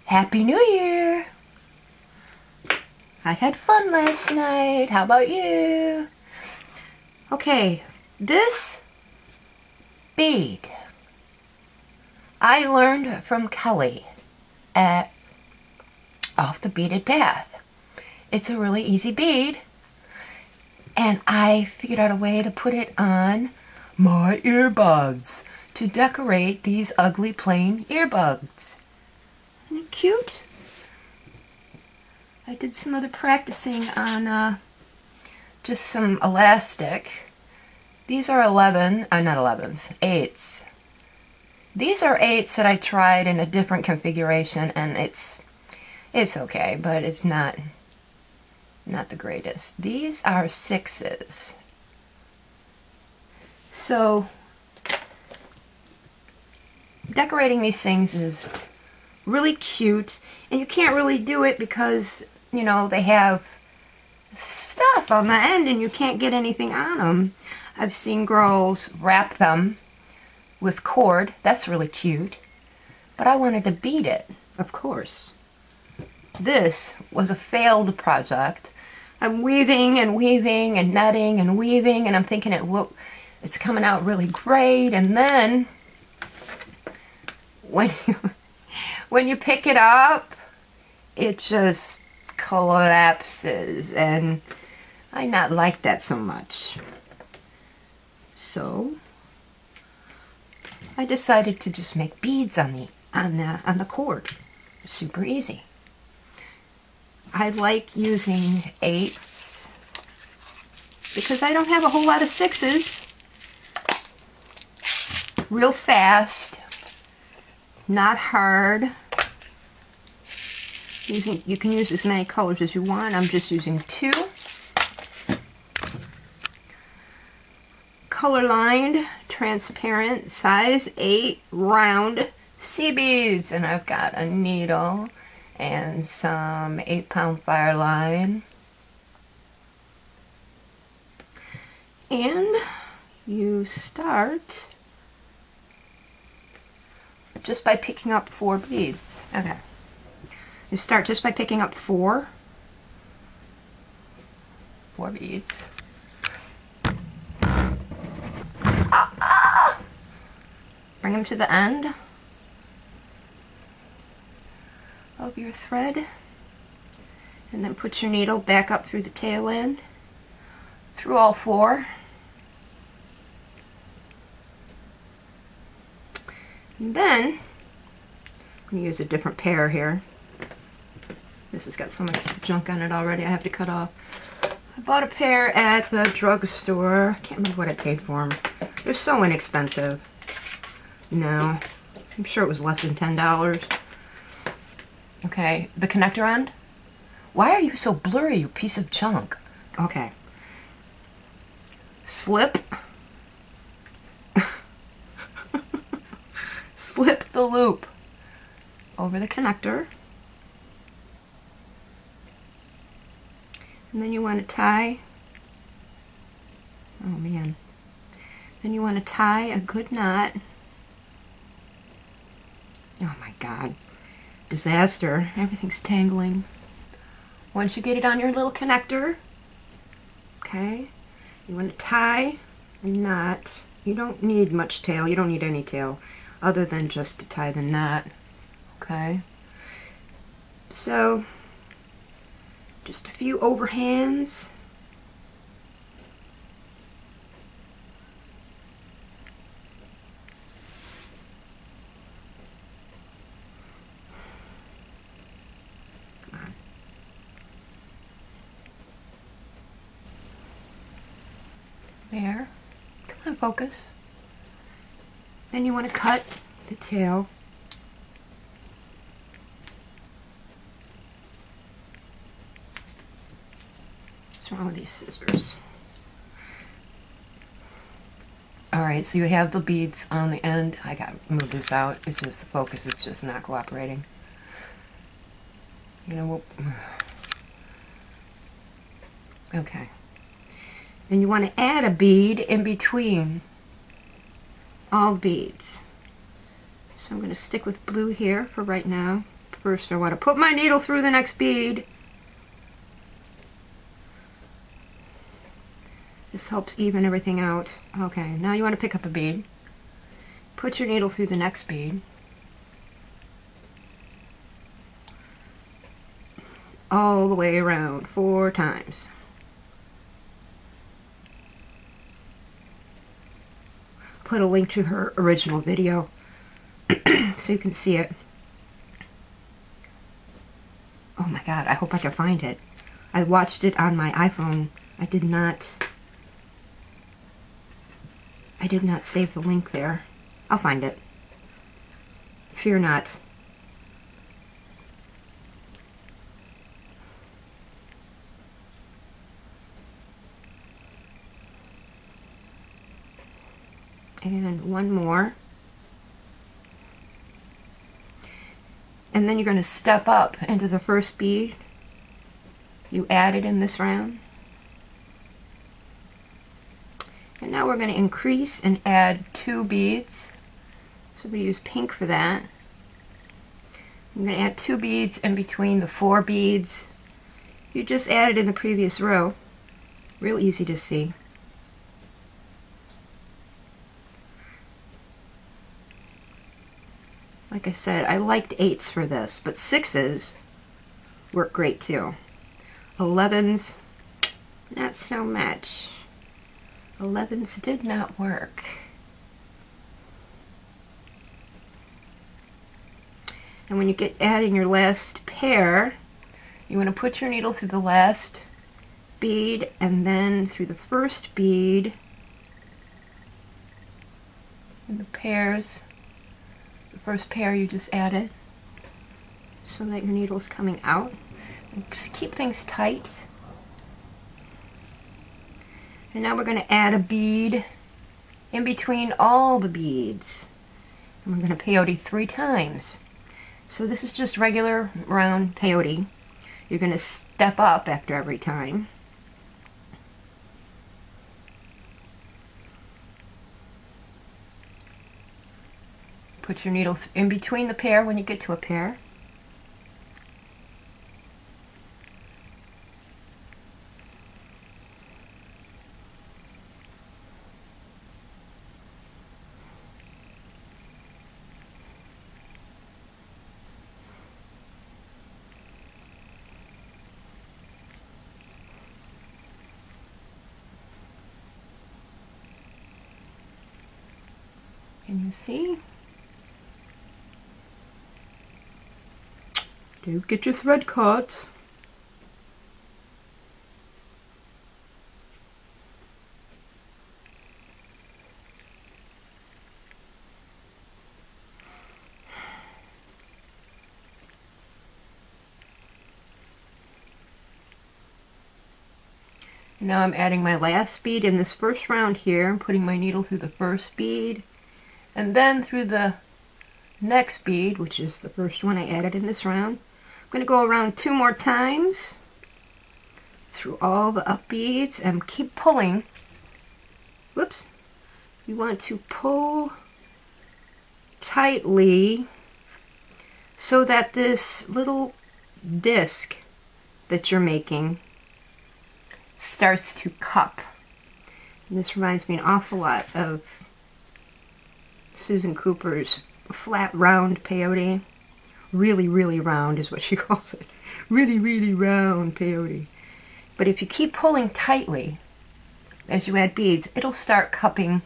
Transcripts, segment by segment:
Happy New Year! I had fun last night. How about you? Okay, this bead I learned from Kelly at Off the Beaded Path. It's a really easy bead, and I figured out a way to put it on my earbuds to decorate these ugly plain earbuds. Isn't it cute? I did some other practicing on just some elastic. These are not 11s, 8s. These are 8s that I tried in a different configuration, and it's okay, but it's not the greatest. These are 6s. So decorating these things is really cute, and you can't really do it because, you know, they have stuff on the end and you can't get anything on them. I've seen girls wrap them with cord. That's really cute. But I wanted to bead it, of course. This was a failed project. I'm weaving and weaving and netting and weaving, and I'm thinking it's coming out really great, and then when you pick it up, it just collapses, and I not like that so much. So I decided to just make beads on the cord. It's super easy. I like using 8s because I don't have a whole lot of 6s. Real fast, not hard. You can use as many colors as you want. I'm just using 2. Color lined, transparent, size 8, round TCBeads, and I've got a needle and some 8-pound Fireline. And you start just by picking up 4 beads. Okay. You start just by picking up 4 beads. Bring them to the end of your thread, and then put your needle back up through the tail end, through all 4. And then I'm going to use a different pair here. This has got so much junk on it already I have to cut off. I bought a pair at the drugstore. I can't remember what I paid for them. They're so inexpensive. No, I'm sure it was less than $10. Okay, the connector end. Why are you so blurry, you piece of junk? Okay. Slip. Slip the loop over the connector. And then you want to tie, oh man, then you want to tie a good knot. Oh my God, disaster, everything's tangling. Once you get it on your little connector, okay, you want to tie a knot. You don't need much tail, you don't need any tail, other than just to tie the knot, okay? So, just a few overhands. Come on. There. Come on, focus. Then you want to cut the tail. What's wrong with these scissors? Alright, so you have the beads on the end. I gotta move this out. It's just the focus is just not cooperating. You know, okay. Then you want to add a bead in between all beads. So I'm going to stick with blue here for right now. First I want to put my needle through the next bead. This helps even everything out. Okay, now you want to pick up a bead. Put your needle through the next bead. All the way around 4 times. Put a link to her original video so you can see it. Oh my god, I hope I can find it. I watched it on my iPhone. I did not save the link there. I'll find it. Fear not. And one more. And then you're going to step up into the first bead you added in this round. And now we're going to increase and add 2 beads. So we use pink for that. I'm going to add 2 beads in between the 4 beads you just added in the previous row. Real easy to see. Like I said, I liked 8s for this, but 6s work great too. 11s, not so much. 11s did not work. And when you get adding your last pair, you want to put your needle through the last bead and then through the first bead in the pairs. First pair you just added so that your needle is coming out. And just keep things tight. And now we're going to add a bead in between all the beads. And we're going to peyote 3 times. So this is just regular round peyote. You're going to step up after every time. Put your needle in between the pair when you get to a pair. Can you see? Don't get your thread caught. Now I'm adding my last bead in this first round here. I'm putting my needle through the first bead and then through the next bead, which is the first one I added in this round. I'm going to go around 2 more times through all the up beads and keep pulling. Whoops. You want to pull tightly so that this little disc that you're making starts to cup. And this reminds me an awful lot of Susan Cooper's flat round peyote. Really, really round is what she calls it. Really, really round peyote. But if you keep pulling tightly as you add beads, it'll start cupping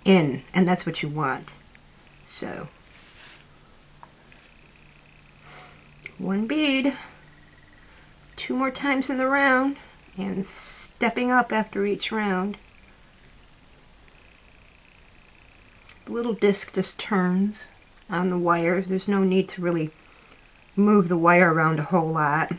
in, and that's what you want. So, 1 bead, 2 more times in the round, and stepping up after each round. The little disc just turns on the wire. There's no need to really move the wire around a whole lot.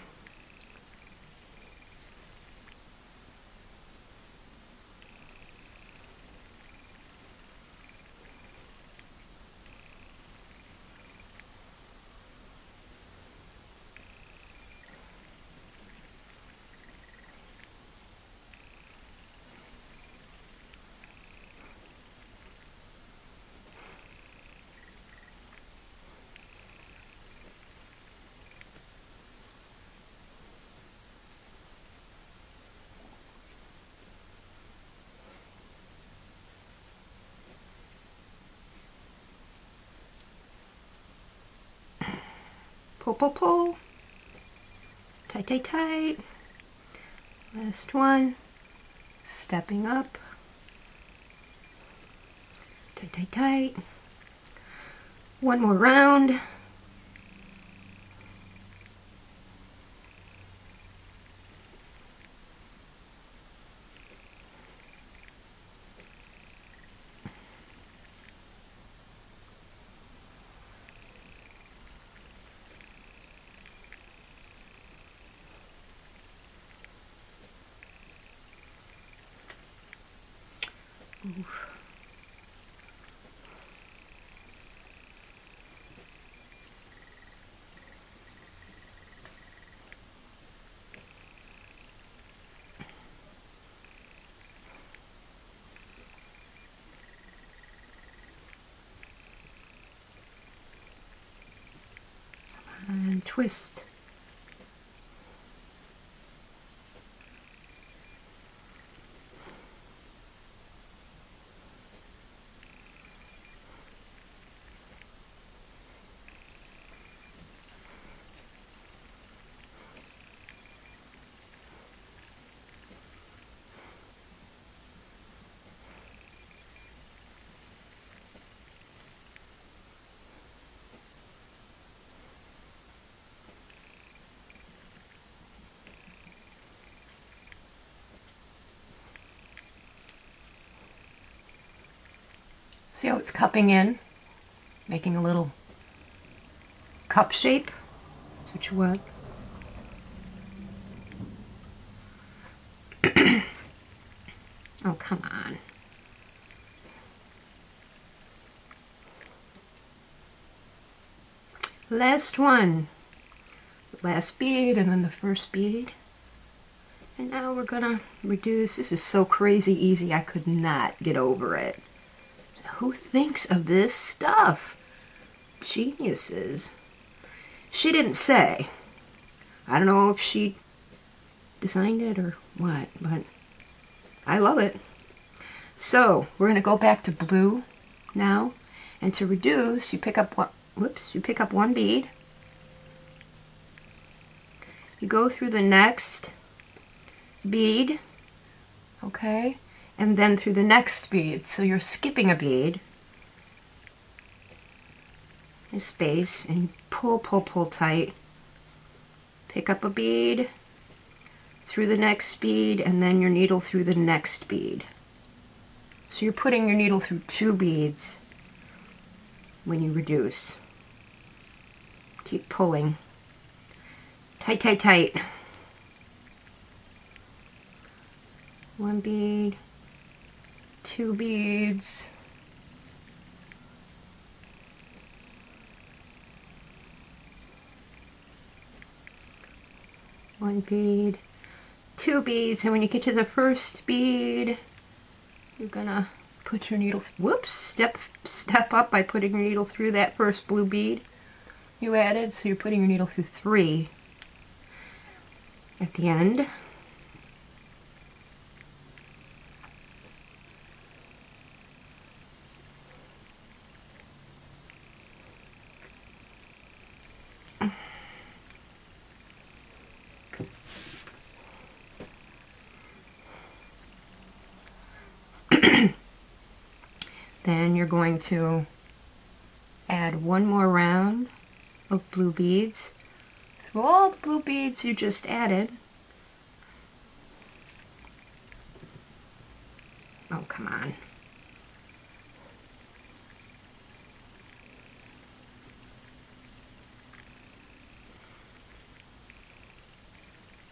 pull, pull. Tight, tight, tight. Last one. Stepping up. Tight, tight, tight. One more round. Oof. And twist. See how it's cupping in, making a little cup shape. That's what you want. Oh, come on. Last one. Last bead and then the first bead. And now we're gonna reduce. This is so crazy easy, I could not get over it. Who thinks of this stuff? Geniuses. She didn't say. I don't know if she designed it or what, but I love it. So we're going to go back to blue now, and to reduce, you pick up one. Whoops! You pick up one bead. You go through the next bead, okay, and then through the next bead. So you're skipping a bead. A space, and you pull, pull, pull tight. Pick up a bead through the next bead, and then your needle through the next bead. So you're putting your needle through 2 beads when you reduce. Keep pulling. Tight, tight, tight. 1 bead, 2 beads. One bead, 2 beads, and when you get to the first bead, you're gonna put your needle, whoops, step up by putting your needle through that first blue bead you added. So you're putting your needle through 3 at the end. Then you're going to add 1 more round of blue beads through all the blue beads you just added. Oh, come on.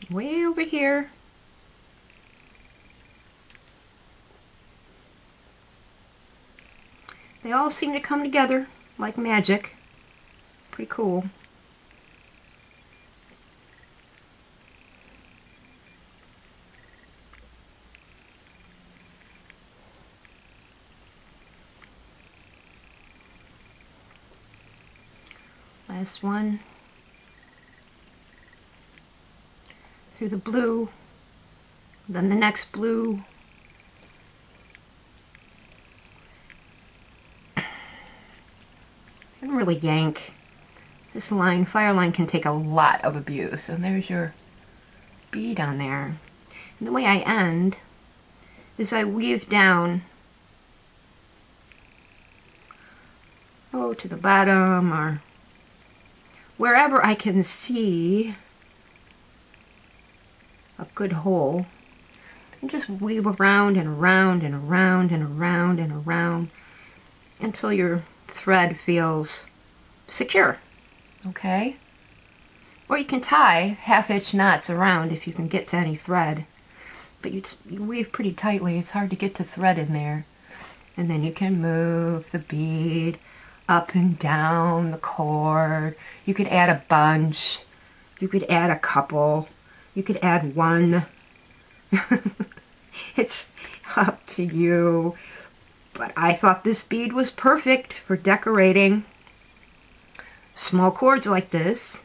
Way over here. They all seem to come together like magic. Pretty cool. Last one. Through the blue, then the next blue. And really yank. This line, Fireline, can take a lot of abuse. So there's your bead on there. And the way I end is I weave down to the bottom or wherever I can see a good hole, and just weave around and around and around and around and around until your thread feels secure. Okay? Or you can tie half-inch knots around if you can get to any thread. But you weave pretty tightly. It's hard to get to thread in there. And then you can move the bead up and down the cord. You could add a bunch. You could add a couple. You could add one. It's up to you. But I thought this bead was perfect for decorating small cords like this.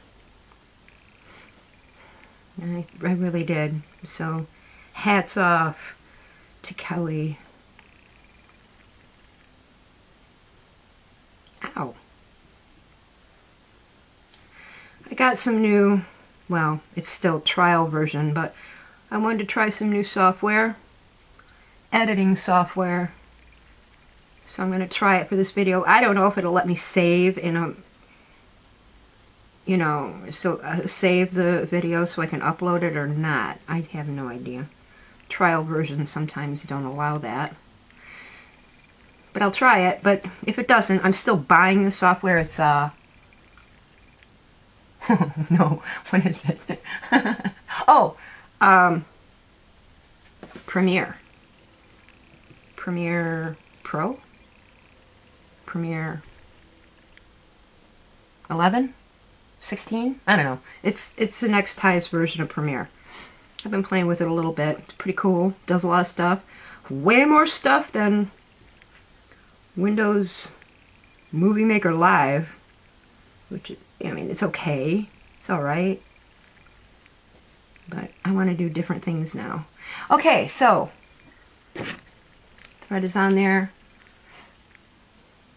I really did. So hats off to Kelly. Ow. I got some new, well, it's still trial version, but I wanted to try some new software, editing software. So I'm going to try it for this video. I don't know if it'll let me save in a, save the video so I can upload it or not. I have no idea. Trial versions sometimes don't allow that. But I'll try it. But if it doesn't, I'm still buying the software. It's, no, what is it? Premiere. Premiere Pro? Premiere 11? 16? I don't know. It's the next highest version of Premiere. I've been playing with it a little bit. It's pretty cool. Does a lot of stuff. Way more stuff than Windows Movie Maker Live, which, I mean, it's okay. It's alright. But I want to do different things now. Okay, so thread is on there.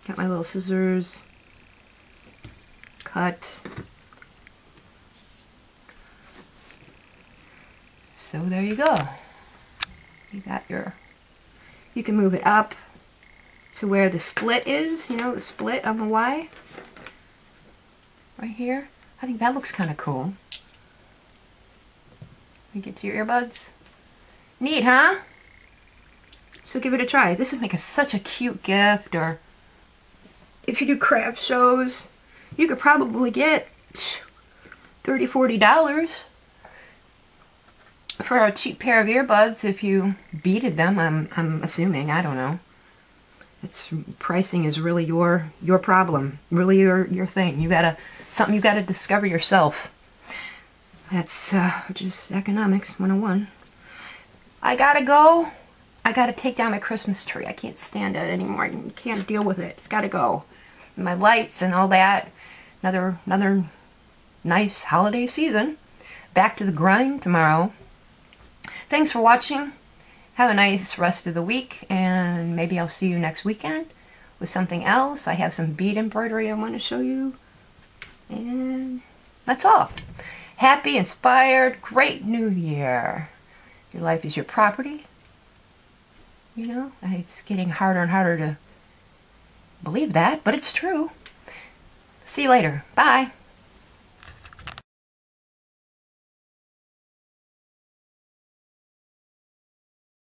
Got my little scissors. Cut. So there you go. You got your, you can move it up to where the split is, the split on the Y. Right here. I think that looks kind of cool. You get to your earbuds. Neat, huh? So give it a try. This would make such a cute gift, or if you do craft shows, you could probably get $30, $40 for a cheap pair of earbuds if you beaded them. I'm assuming. I don't know. It's pricing is really your problem. Really your thing. Something you gotta discover yourself. That's just economics 101. I gotta go. I gotta take down my Christmas tree. I can't stand it anymore. I can't deal with it. It's gotta go. And my lights and all that. Another nice holiday season. Back to the grind tomorrow. Thanks for watching. Have a nice rest of the week, and maybe I'll see you next weekend with something else. I have some bead embroidery I want to show you. And that's all. Happy, inspired, great new year. Your life is your property. It's getting harder and harder to believe that, but it's true. See you later. Bye.